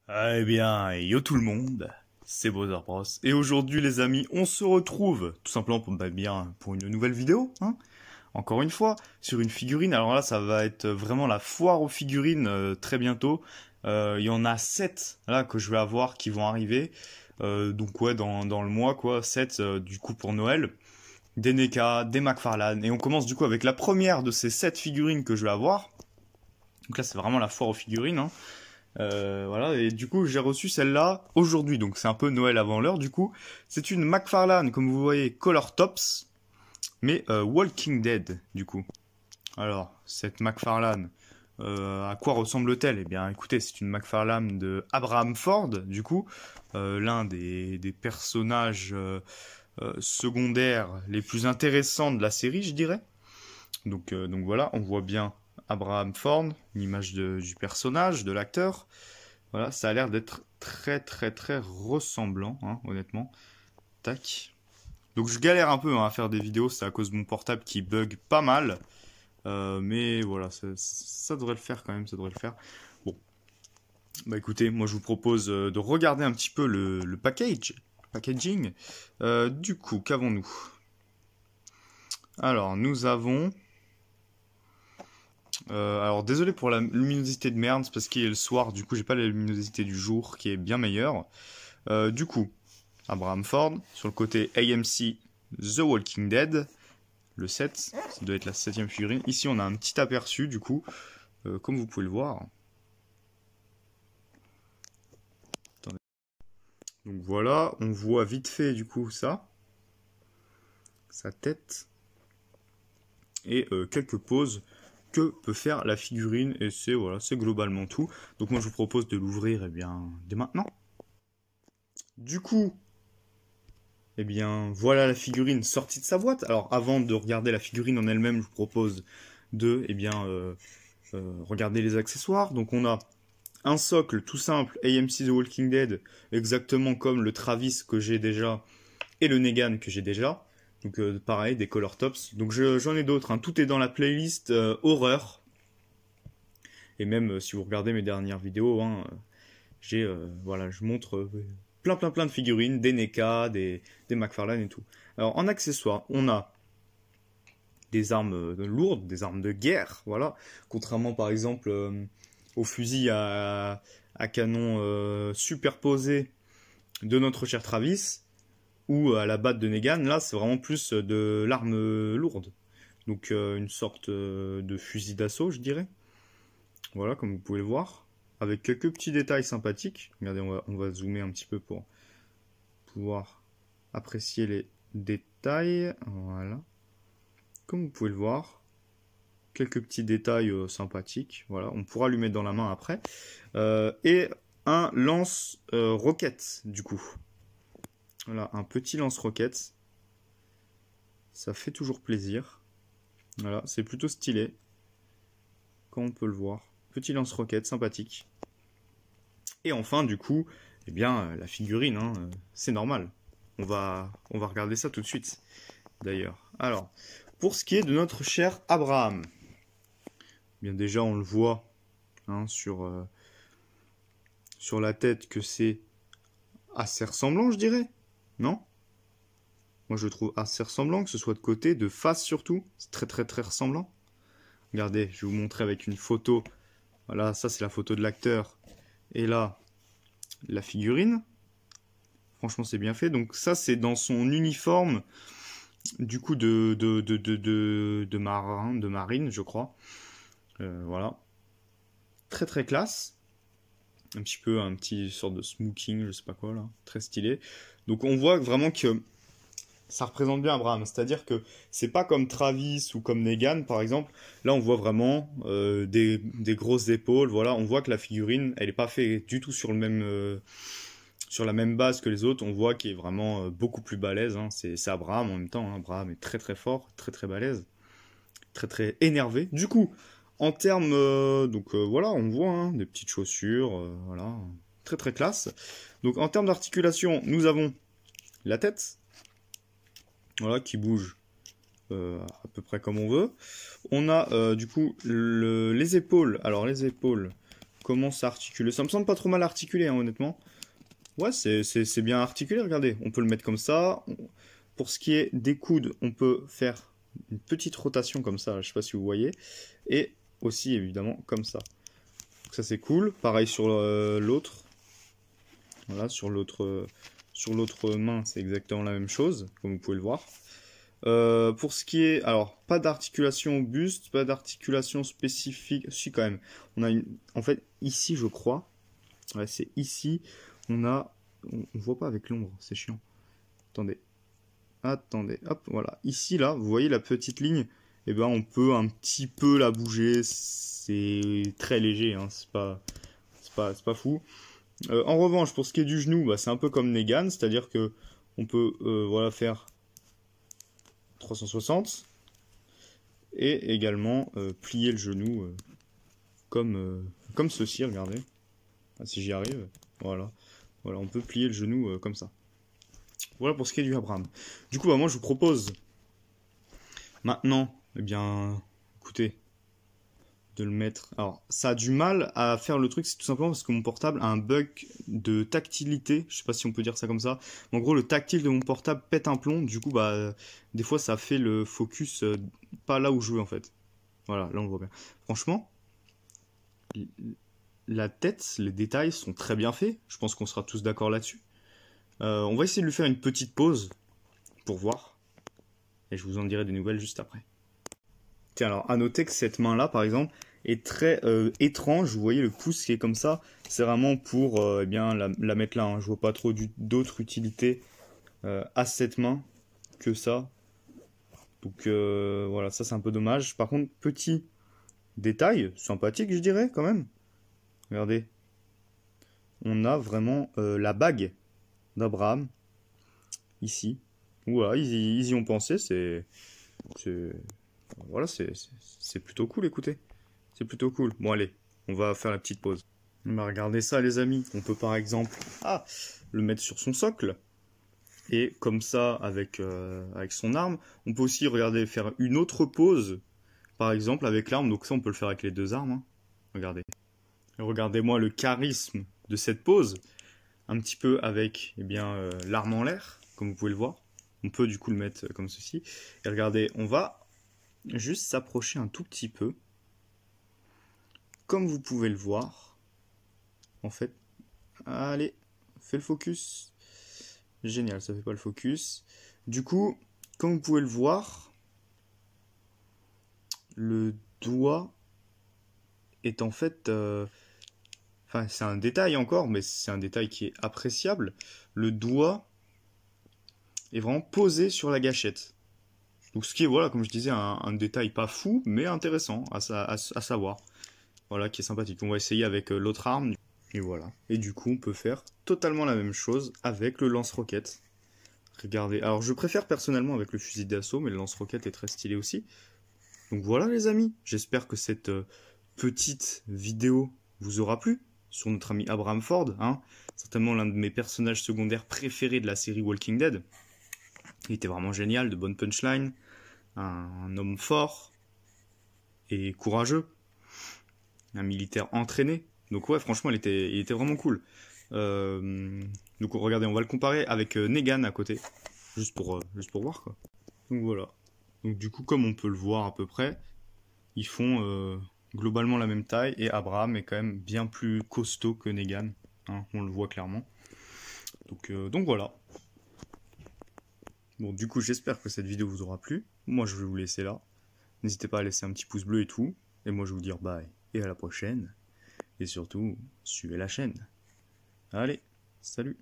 Eh bien, yo tout le monde, c'est Bowser Bros. Et aujourd'hui les amis, on se retrouve tout simplement pour une nouvelle vidéo, hein. Encore une fois, sur une figurine. Alors là, ça va être vraiment la foire aux figurines très bientôt. Il y en a 7 là que je vais avoir qui vont arriver. Donc ouais, dans le mois quoi, 7 du coup pour Noël. Des NECA, des McFarlane. Et on commence du coup avec la première de ces 7 figurines que je vais avoir. Donc là, c'est vraiment la foire aux figurines, hein. Voilà, et du coup j'ai reçu celle-là aujourd'hui, donc c'est un peu Noël avant l'heure du coup. C'est une McFarlane, comme vous voyez, Color Tops, mais Walking Dead du coup. Alors, cette McFarlane, à quoi ressemble-t-elle? Eh bien écoutez, c'est une McFarlane de Abraham Ford, du coup, l'un des personnages secondaires les plus intéressants de la série, je dirais. Donc voilà, on voit bien Abraham Ford, une image du personnage, de l'acteur. Voilà, ça a l'air d'être très ressemblant, hein, honnêtement. Tac. Donc je galère un peu hein, à faire des vidéos, c'est à cause de mon portable qui bug pas mal. Mais voilà, ça devrait le faire quand même, ça devrait le faire. Bon, bah écoutez, moi je vous propose de regarder un petit peu le packaging. Du coup, qu'avons-nous? Alors, nous avons... alors désolé pour la luminosité de merde, c'est parce qu'il est le soir, du coup j'ai pas la luminosité du jour qui est bien meilleure. Du coup, Abraham Ford, sur le côté AMC The Walking Dead, le 7, ça doit être la 7ème figurine. Ici on a un petit aperçu du coup, comme vous pouvez le voir. Attendez. Donc voilà, on voit vite fait du coup ça, sa tête, et quelques poses que peut faire la figurine, et c'est voilà, c'est globalement tout. Donc moi je vous propose de l'ouvrir eh bien dès maintenant. Du coup, eh bien, voilà la figurine sortie de sa boîte. Alors, avant de regarder la figurine en elle-même, je vous propose de, eh bien, regarder les accessoires. Donc, on a un socle tout simple, AMC The Walking Dead, exactement comme le Travis que j'ai déjà et le Negan que j'ai déjà. Donc, pareil, des Color Tops. Donc, j'en ai d'autres, hein. Tout est dans la playlist horreur. Et même, si vous regardez mes dernières vidéos, hein, voilà, je montre plein de figurines, des NECA, des McFarlane et tout. Alors en accessoires, on a des armes lourdes, des armes de guerre, voilà. Contrairement par exemple au fusil à canon superposé de notre cher Travis, ou à la batte de Negan, là c'est vraiment plus de l'arme lourde. Donc une sorte de fusil d'assaut, je dirais. Voilà, comme vous pouvez le voir. Avec quelques petits détails sympathiques. Regardez, on va zoomer un petit peu pour pouvoir apprécier les détails. Voilà. Comme vous pouvez le voir, quelques petits détails sympathiques. Voilà, on pourra lui mettre dans la main après. Et un lance-roquette, du coup. Voilà, un petit lance-roquette. Ça fait toujours plaisir. Voilà, c'est plutôt stylé. Comme on peut le voir. Petit lance-roquette, sympathique. Et enfin, du coup, eh bien, la figurine, hein, c'est normal. On va regarder ça tout de suite, d'ailleurs. Alors, pour ce qui est de notre cher Abraham, eh bien déjà, on le voit hein, sur la tête que c'est assez ressemblant, je dirais. Non? Moi, je trouve assez ressemblant, que ce soit de côté, de face surtout. C'est très ressemblant. Regardez, je vais vous montrer avec une photo. Voilà, ça, c'est la photo de l'acteur. Et là, la figurine. Franchement, c'est bien fait. Donc ça, c'est dans son uniforme, du coup, de marin, de marine, je crois. Voilà. Très classe. Un petit sorte de smoking, je sais pas quoi, là. Très stylé. Donc on voit vraiment que ça représente bien Abraham. C'est-à-dire que c'est pas comme Travis ou comme Negan, par exemple. Là, on voit vraiment des grosses épaules. Voilà, on voit que la figurine, elle est pas faite du tout sur sur la même base que les autres. On voit qu'il est vraiment beaucoup plus balèze. Hein. C'est Abraham en même temps. Hein. Abraham est très fort, très balèze, très énervé. Du coup, en termes, voilà, on voit hein, des petites chaussures, voilà, très classe. Donc en termes d'articulation, nous avons la tête, voilà, qui bouge à peu près comme on veut. On a du coup les épaules. Alors les épaules, comment ça articule. Ça me semble pas trop mal articulé, hein, honnêtement. Ouais, c'est bien articulé, regardez. On peut le mettre comme ça. Pour ce qui est des coudes, on peut faire une petite rotation comme ça, je sais pas si vous voyez. Et aussi, évidemment, comme ça. Donc ça, c'est cool. Pareil sur l'autre. Voilà, sur l'autre main, c'est exactement la même chose, comme vous pouvez le voir. Pour ce qui est, alors, pas d'articulation au buste, pas d'articulation spécifique, si quand même, on a en fait, ici, je crois, ouais, c'est ici, on voit pas avec l'ombre, c'est chiant, attendez, hop, voilà, ici, là, vous voyez la petite ligne, et ben, on peut un petit peu la bouger, c'est très léger, hein, c'est pas fou. En revanche, pour ce qui est du genou, bah, c'est un peu comme Negan, c'est-à-dire que on peut, voilà, faire 360 et également plier le genou comme ceci, regardez. Ah, si j'y arrive, voilà, on peut plier le genou comme ça. Voilà pour ce qui est du Abraham. Du coup, bah, moi je vous propose maintenant, eh bien, écoutez, de le mettre. Alors, ça a du mal à faire le truc, c'est tout simplement parce que mon portable a un bug de tactilité. Je sais pas si on peut dire ça comme ça. Mais en gros, le tactile de mon portable pète un plomb. Du coup, bah, des fois, ça fait le focus pas là où je veux en fait. Voilà, là on le voit bien. Franchement, la tête, les détails sont très bien faits. Je pense qu'on sera tous d'accord là-dessus. On va essayer de lui faire une petite pause pour voir. Et je vous en dirai des nouvelles juste après. Tiens, alors, à noter que cette main-là, par exemple, est très étrange. Vous voyez le pouce qui est comme ça. C'est vraiment pour eh bien, la mettre là. Hein. Je vois pas trop d'autres utilités à cette main que ça. Donc voilà, ça c'est un peu dommage. Par contre, petit détail, sympathique je dirais quand même. Regardez. On a vraiment la bague d'Abraham. Ici. Voilà, ils y ont pensé. Voilà, c'est plutôt cool, écoutez. C'est plutôt cool. Bon, allez, on va faire la petite pause. Bah, regardez ça, les amis. On peut par exemple le mettre sur son socle. Et comme ça, avec son arme. On peut aussi, regardez, faire une autre pose. Par exemple, avec l'arme. Donc ça, on peut le faire avec les deux armes. Hein. Regardez. Regardez-moi le charisme de cette pose. Un petit peu avec eh bien, l'arme en l'air, comme vous pouvez le voir. On peut du coup le mettre comme ceci. Et regardez, on va juste s'approcher un tout petit peu. Comme vous pouvez le voir, en fait, allez, fais le focus. Génial, ça fait pas le focus. Du coup, comme vous pouvez le voir, le doigt est en fait... Enfin, c'est un détail encore, mais c'est un détail qui est appréciable. Le doigt est vraiment posé sur la gâchette. Donc ce qui est, voilà, comme je disais, un détail pas fou, mais intéressant à savoir. Voilà, qui est sympathique. On va essayer avec l'autre arme. Et voilà. Et du coup, on peut faire totalement la même chose avec le lance-roquette. Regardez. Alors, je préfère personnellement avec le fusil d'assaut, mais le lance-roquette est très stylé aussi. Donc voilà, les amis. J'espère que cette petite vidéo vous aura plu sur notre ami Abraham Ford. Hein. Certainement l'un de mes personnages secondaires préférés de la série Walking Dead. Il était vraiment génial, de bonnes punchlines. Un homme fort et courageux. Un militaire entraîné. Donc ouais, franchement, il était vraiment cool. Donc regardez, on va le comparer avec Negan à côté. Juste pour voir, quoi. Donc voilà. Donc du coup, comme on peut le voir à peu près, ils font globalement la même taille. Et Abraham est quand même bien plus costaud que Negan. Hein, on le voit clairement. Donc voilà. Bon, du coup, j'espère que cette vidéo vous aura plu. Moi, je vais vous laisser là. N'hésitez pas à laisser un petit pouce bleu et tout. Et moi, je vais vous dire bye et à la prochaine. Et surtout, suivez la chaîne. Allez, salut!